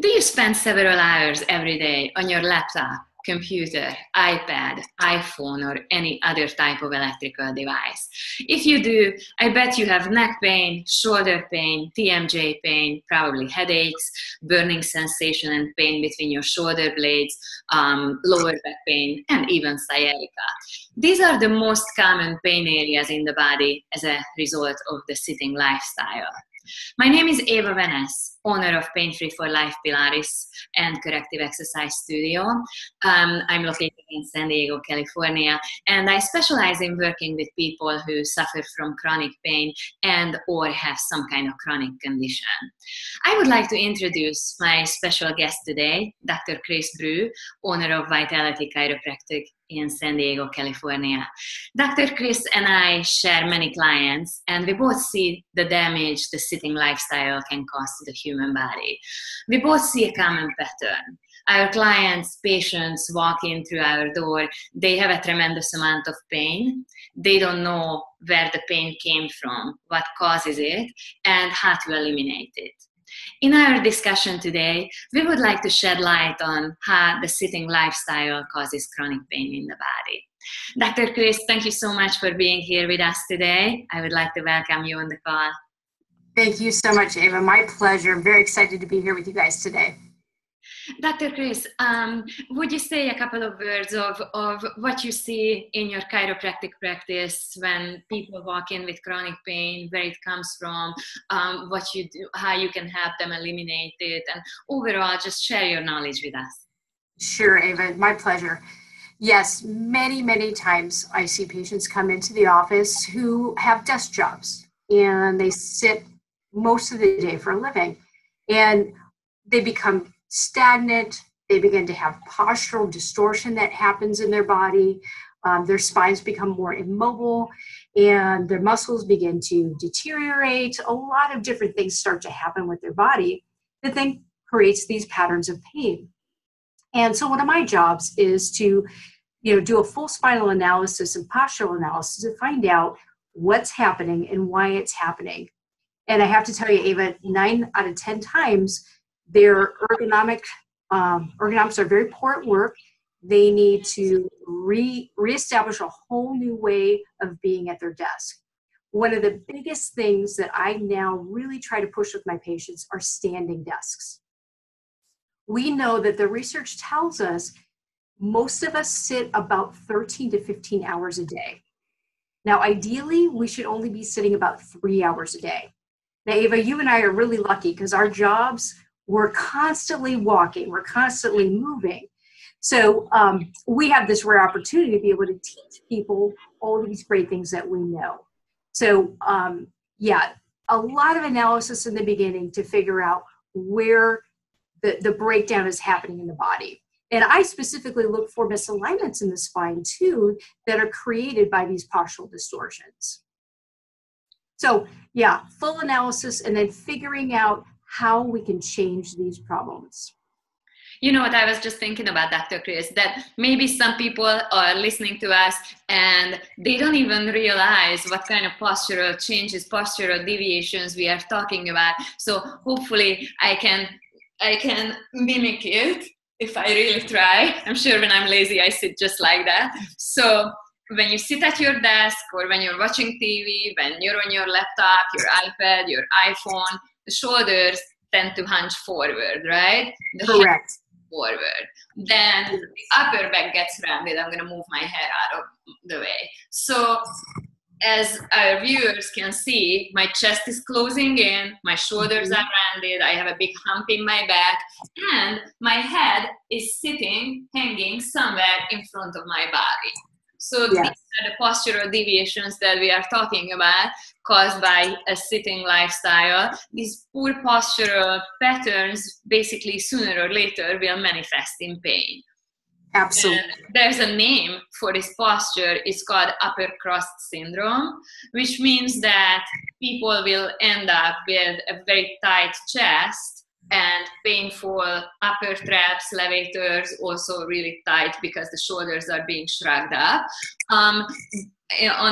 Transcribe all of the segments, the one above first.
Do you spend several hours every day on your laptop, computer, iPad, iPhone, or any other type of electrical device? If you do, I bet you have neck pain, shoulder pain, TMJ pain, probably headaches, burning sensation and pain between your shoulder blades, lower back pain, and even sciatica. These are the most common pain areas in the body as a result of the sitting lifestyle. My name is Eva Venes, owner of Pain Free for Life Pilates and Corrective Exercise Studio. I'm located in San Diego, California, and I specialize in working with people who suffer from chronic pain and or have some kind of chronic condition. I would like to introduce my special guest today, Dr. Chris Brew, owner of Vitality Chiropractic in San Diego, California. Dr. Chris and I share many clients, and we both see the damage the sitting lifestyle can cause to the human body. We both see a common pattern. Our clients, patients walk in through our door, they have a tremendous amount of pain. They don't know where the pain came from, what causes it, and how to eliminate it. In our discussion today, we would like to shed light on how the sitting lifestyle causes chronic pain in the body. Dr. Chris, thank you so much for being here with us today. I would like to welcome you on the call. Thank you so much, Ava. My pleasure. I'm very excited to be here with you guys today. Dr. Chris, would you say a couple of words of what you see in your chiropractic practice when people walk in with chronic pain, where it comes from, what you do, how you can help them eliminate it, and overall just share your knowledge with us. Sure, Ava, my pleasure. Yes, many, many times I see patients come into the office who have desk jobs and they sit most of the day for a living, and they become stagnant. They begin to have postural distortion that happens in their body. Their spines become more immobile and their muscles begin to deteriorate. A lot of different things start to happen with their body that then creates these patterns of pain. And so one of my jobs is to do a full spinal analysis and postural analysis to find out what's happening and why it's happening. And I have to tell you, Ava, 9 out of 10 times, their ergonomics are very poor at work. They need to reestablish a whole new way of being at their desk. One of the biggest things that I now really try to push with my patients are standing desks. We know that the research tells us most of us sit about 13 to 15 hours a day. Now, ideally, we should only be sitting about 3 hours a day. Now, Ava, you and I are really lucky because our jobs, we're constantly walking, we're constantly moving. So we have this rare opportunity to be able to teach people all these great things that we know. So yeah, a lot of analysis in the beginning to figure out where the breakdown is happening in the body. And I specifically look for misalignments in the spine too that are created by these postural distortions. So yeah, full analysis and then figuring out how we can change these problems. You know what I was just thinking about, Dr. Chris, that maybe some people are listening to us and they don't even realize what kind of postural changes, postural deviations we are talking about. So hopefully I can mimic it if I really try. I'm sure when I'm lazy, I sit just like that. So when you sit at your desk or when you're watching TV, when you're on your laptop, your iPad, your iPhone, the shoulders tend to hunch forward, right? Correct. Forward. Then the upper back gets rounded. I'm going to move my head out of the way. So as our viewers can see, my chest is closing in, my shoulders are rounded, I have a big hump in my back, and my head is hanging somewhere in front of my body. So yes, these are the postural deviations that we are talking about caused by a sitting lifestyle. These poor postural patterns basically sooner or later will manifest in pain. Absolutely. And there's a name for this posture. It's called upper crust syndrome, which means that people will end up with a very tight chest and painful upper traps, levators, also really tight because the shoulders are being shrugged up. On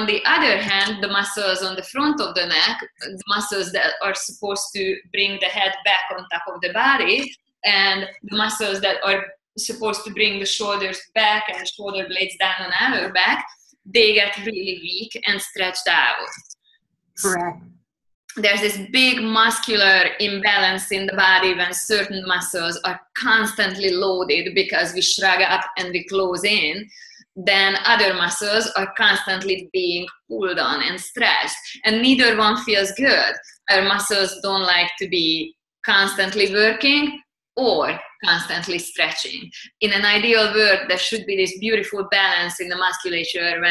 the other hand, the muscles on the front of the neck, the muscles that are supposed to bring the head back on top of the body, and the muscles that are supposed to bring the shoulders back and the shoulder blades down on our back, they get really weak and stretched out. Correct. There's this big muscular imbalance in the body when certain muscles are constantly loaded because we shrug up and we close in. Then other muscles are constantly being pulled on and stretched, and neither one feels good. Our muscles don't like to be constantly working or constantly stretching. In an ideal world, there should be this beautiful balance in the musculature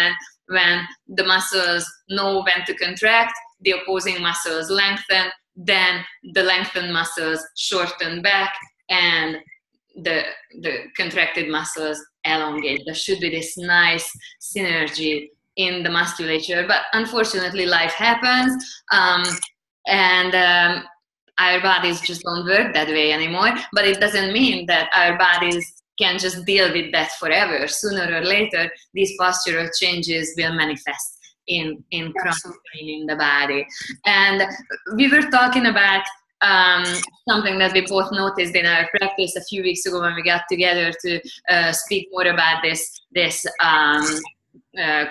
when the muscles know when to contract, the opposing muscles lengthen, then the lengthened muscles shorten back, and the contracted muscles elongate. There should be this nice synergy in the musculature, but unfortunately life happens, and our bodies just don't work that way anymore. But it doesn't mean that our bodies can just deal with that forever. Sooner or later, these postural changes will manifest in chronic pain in the body. And we were talking about something that we both noticed in our practice a few weeks ago when we got together to speak more about this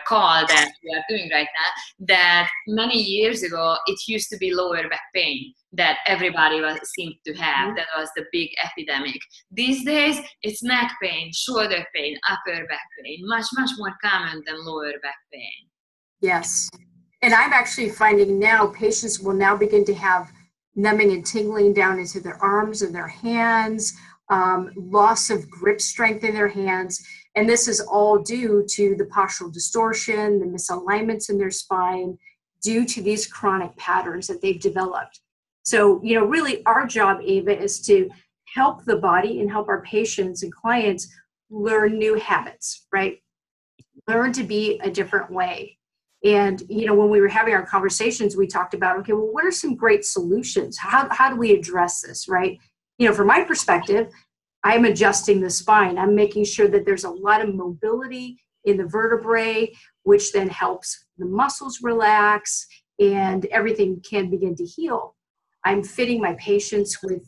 call that we are doing right now, that many years ago it used to be lower back pain that everybody seemed to have. That was the big epidemic. These days it's neck pain, shoulder pain, upper back pain, much more common than lower back pain. Yes. And I'm actually finding now patients will now begin to have numbing and tingling down into their arms and their hands, loss of grip strength in their hands. And this is all due to the postural distortion, the misalignments in their spine, due to these chronic patterns that they've developed. So, really our job, Ava, is to help the body and help our patients and clients learn new habits, right? Learn to be a different way. And, when we were having our conversations, we talked about, okay, well, what are some great solutions? How do we address this, right? From my perspective, I'm adjusting the spine. I'm making sure that there's a lot of mobility in the vertebrae, which then helps the muscles relax and everything can begin to heal. I'm fitting my patients with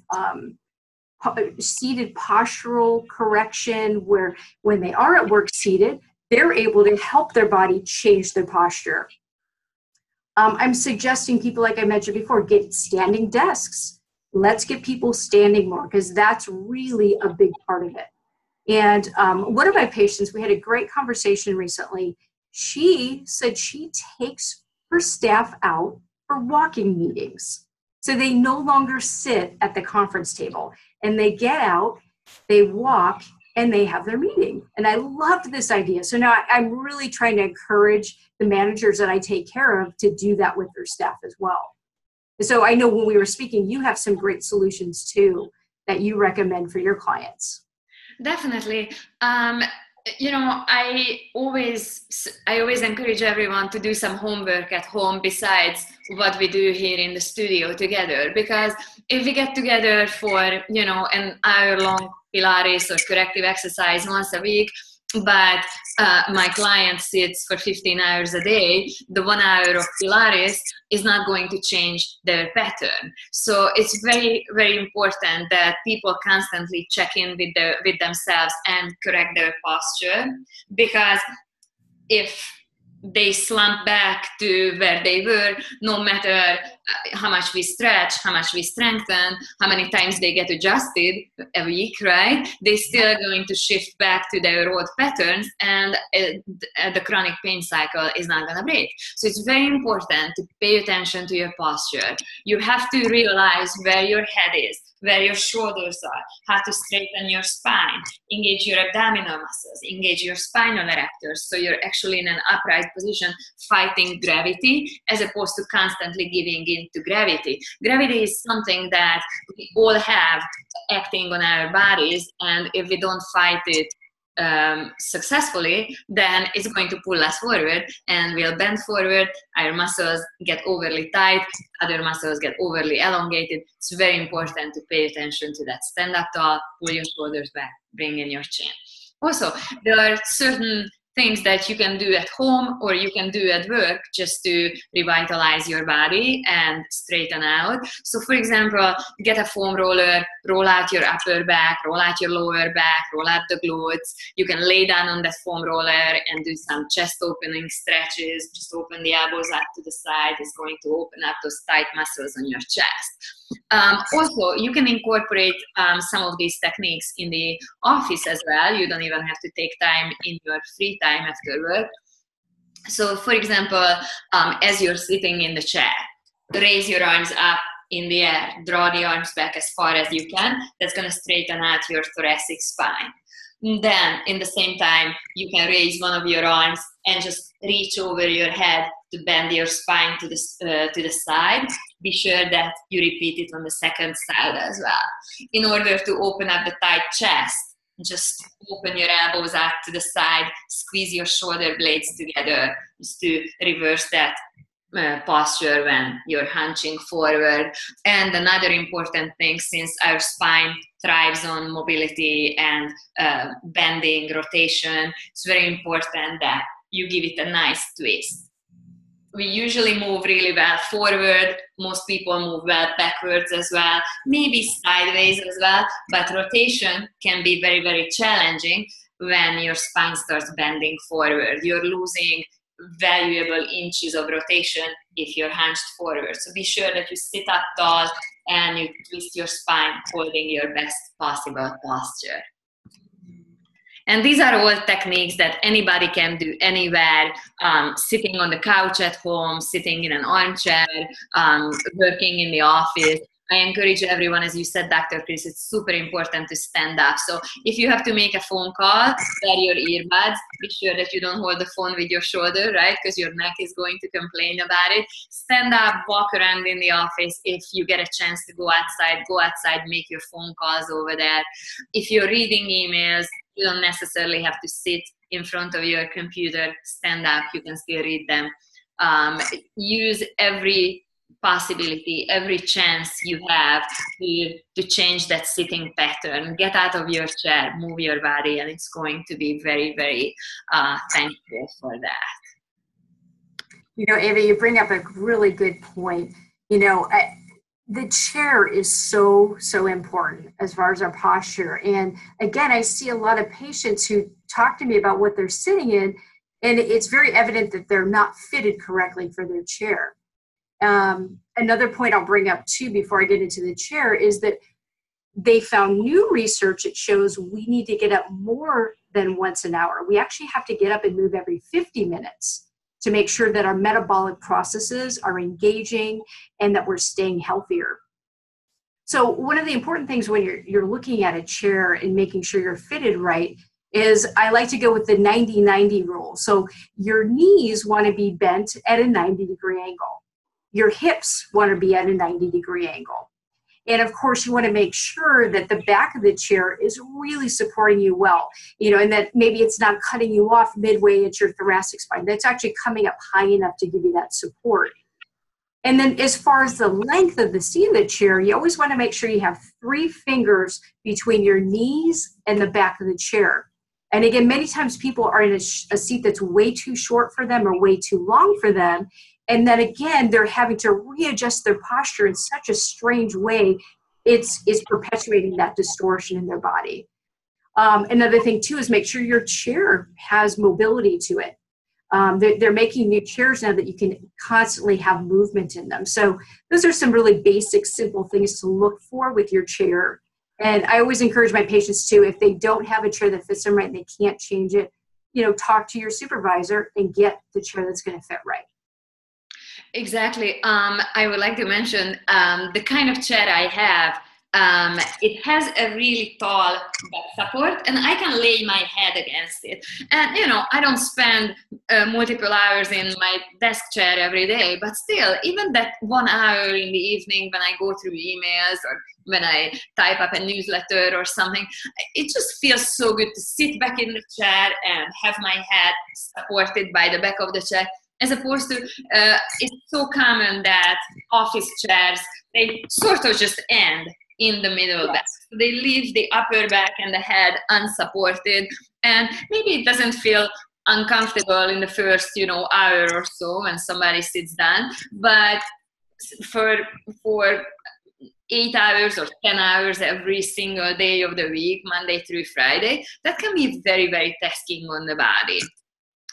seated postural correction, where when they are at work seated, they're able to help their body change their posture. I'm suggesting people, like I mentioned before, get standing desks. Let's get people standing more, because that's really a big part of it. And one of my patients, we had a great conversation recently. She said she takes her staff out for walking meetings. So they no longer sit at the conference table, and they get out, they walk, and they have their meeting. And I loved this idea. So now I'm really trying to encourage the managers that I take care of to do that with their staff as well. So I know when we were speaking, you have some great solutions too that you recommend for your clients. Definitely. I always encourage everyone to do some homework at home besides what we do here in the studio together. Because if we get together for, an hour-long Pilates or corrective exercise once a week, but my client sits for 15 hours a day, the 1 hour of Pilates is not going to change their pattern. So it's very, very important that people constantly check in with themselves and correct their posture, because if they slump back to where they were, no matter how much we stretch, how much we strengthen, how many times they get adjusted a week, right? They're still going to shift back to their old patterns, and the chronic pain cycle is not going to break. So it's very important to pay attention to your posture. You have to realize where your head is, where your shoulders are, how to straighten your spine, engage your abdominal muscles, engage your spinal erectors, so you're actually in an upright position fighting gravity as opposed to constantly giving in to gravity. Gravity is something that we all have acting on our bodies, and if we don't fight it successfully, then it's going to pull us forward and we'll bend forward, our muscles get overly tight, other muscles get overly elongated. It's very important to pay attention to that. Stand up tall, pull your shoulders back, bring in your chin. Also, there are certain things that you can do at home or you can do at work just to revitalize your body and straighten out. So for example, get a foam roller, roll out your upper back, roll out your lower back, roll out the glutes. You can lay down on that foam roller and do some chest opening stretches. Just open the elbows up to the side. It's going to open up those tight muscles on your chest. Also, you can incorporate some of these techniques in the office as well. You don't even have to take time in your free time after work. So, for example, as you're sitting in the chair, raise your arms up in the air, draw the arms back as far as you can. That's going to straighten out your thoracic spine. And then, in the same time, you can raise one of your arms and just reach over your head to bend your spine to the side. Be sure that you repeat it on the second side as well. In order to open up the tight chest, just open your elbows out to the side, squeeze your shoulder blades together, just to reverse that posture when you're hunching forward. And another important thing, since our spine thrives on mobility and bending, rotation, it's very important that you give it a nice twist. We usually move really well forward. Most people move well backwards as well, maybe sideways as well, but rotation can be very, very challenging when your spine starts bending forward. You're losing valuable inches of rotation if you're hunched forward. So be sure that you sit up tall and you twist your spine, holding your best possible posture. And these are all techniques that anybody can do anywhere, sitting on the couch at home, sitting in an armchair, working in the office. I encourage everyone, as you said, Dr. Chris, it's super important to stand up. So if you have to make a phone call, wear your earbuds. Be sure that you don't hold the phone with your shoulder, right? Because your neck is going to complain about it. Stand up, walk around in the office. If you get a chance to go outside, make your phone calls over there. If you're reading emails, you don't necessarily have to sit in front of your computer. Stand up, you can still read them. Use every possibility, every chance you have to change that sitting pattern. Get out of your chair, move your body, and it's going to be very, very thankful for that. You know, Ava, you bring up a really good point. You know, the chair is so important as far as our posture. And again, I see a lot of patients who talk to me about what they're sitting in, and it's very evident that they're not fitted correctly for their chair. Another point I'll bring up too before I get into the chair is that they found new research that shows we need to get up more than once an hour. We actually have to get up and move every 50 minutes to make sure that our metabolic processes are engaging and that we're staying healthier. So one of the important things when you're looking at a chair and making sure you're fitted right is I like to go with the 90-90 rule. So your knees want to be bent at a 90-degree angle. Your hips want to be at a 90-degree angle. And of course, you want to make sure that the back of the chair is really supporting you well, you know, and that maybe it's not cutting you off midway at your thoracic spine. That's actually coming up high enough to give you that support. And then as far as the length of the seat of the chair, you always want to make sure you have 3 fingers between your knees and the back of the chair. And again, many times people are in a seat that's way too short for them or way too long for them. And then again, they're having to readjust their posture in such a strange way. It's perpetuating that distortion in their body. Another thing too is make sure your chair has mobility to it. They're making new chairs now that you can constantly have movement in them. So those are some really basic, simple things to look for with your chair. And I always encourage my patients too, if they don't have a chair that fits them right and they can't change it, you know, talk to your supervisor and get the chair that's going to fit right. Exactly. I would like to mention the kind of chair I have. It has a really tall back support, and I can lay my head against it. And, you know, I don't spend multiple hours in my desk chair every day, but still, even that 1 hour in the evening when I go through emails or when I type up a newsletter or something, it just feels so good to sit back in the chair and have my head supported by the back of the chair. As opposed to, it's so common that office chairs, they sort of just end in the middle back. So they leave the upper back and the head unsupported, and maybe it doesn't feel uncomfortable in the first, you know, hour or so when somebody sits down, but for 8 hours or 10 hours every single day of the week, Monday through Friday, that can be very, very tasking on the body.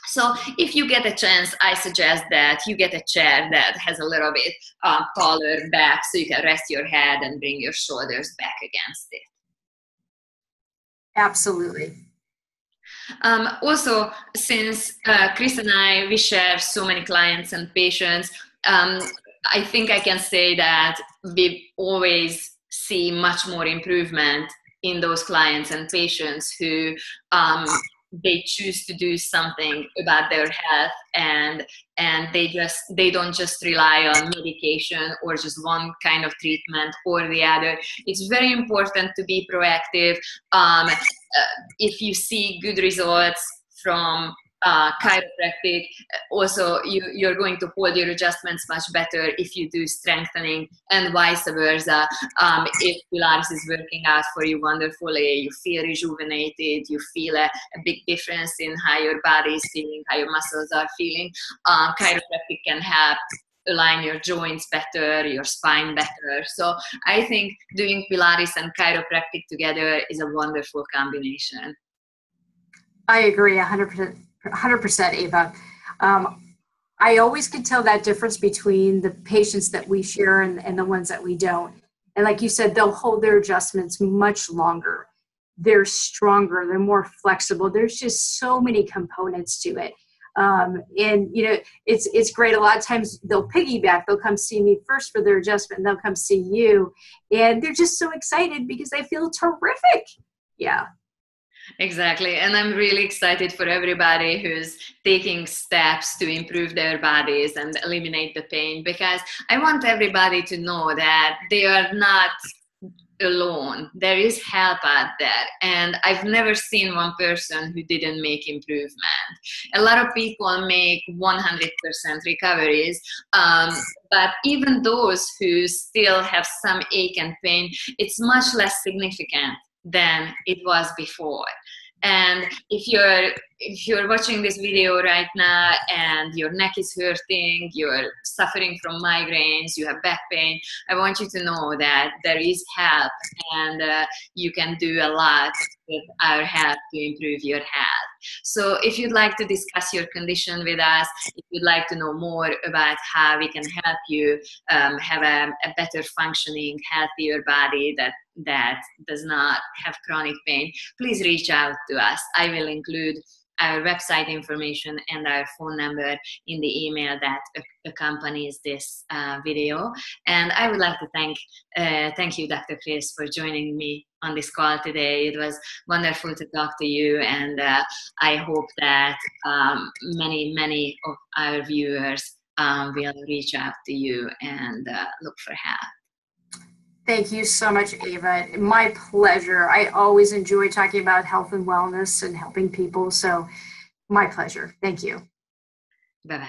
So if you get a chance, I suggest that you get a chair that has a little bit taller back so you can rest your head and bring your shoulders back against it. Absolutely. Also, since Chris and we share so many clients and patients, I think I can say that we always see much more improvement in those clients and patients who they choose to do something about their health, and they don't just rely on medication or just one kind of treatment or the other. It's very important to be proactive. If you see good results from chiropractic, also you're going to hold your adjustments much better if you do strengthening, and vice versa. If Pilates is working out for you wonderfully, you feel rejuvenated, you feel a big difference in how your body is feeling, how your muscles are feeling, chiropractic can help align your joints better, your spine better. So I think doing Pilates and chiropractic together is a wonderful combination. I agree 100%, Ava. I always can tell that difference between the patients that we share and the ones that we don't. And like you said, they'll hold their adjustments much longer. They're stronger, they're more flexible. There's just so many components to it. And you know, it's great. A lot of times they'll piggyback. They'll come see me first for their adjustment, and they'll come see you, and they're just so excited because they feel terrific. Yeah. Exactly. And I'm really excited for everybody who's taking steps to improve their bodies and eliminate the pain, because I want everybody to know that they are not alone. There is help out there. And I've never seen one person who didn't make improvement. A lot of people make 100% recoveries, but even those who still have some ache and pain, it's much less significant than it was before. And if you're watching this video right now and your neck is hurting, you're suffering from migraines, you have back pain, I want you to know that there is help, and you can do a lot with our help to improve your health. So if you'd like to discuss your condition with us, if you'd like to know more about how we can help you have a better functioning, healthier body that does not have chronic pain, please reach out to us. I will include our website information and our phone number in the email that accompanies this video. And I would like to thank you, Dr. Chris, for joining me on this call today. It was wonderful to talk to you, and I hope that many of our viewers will reach out to you and look for help. Thank you so much, Ava. My pleasure. I always enjoy talking about health and wellness and helping people. So my pleasure. Thank you. Bye-bye.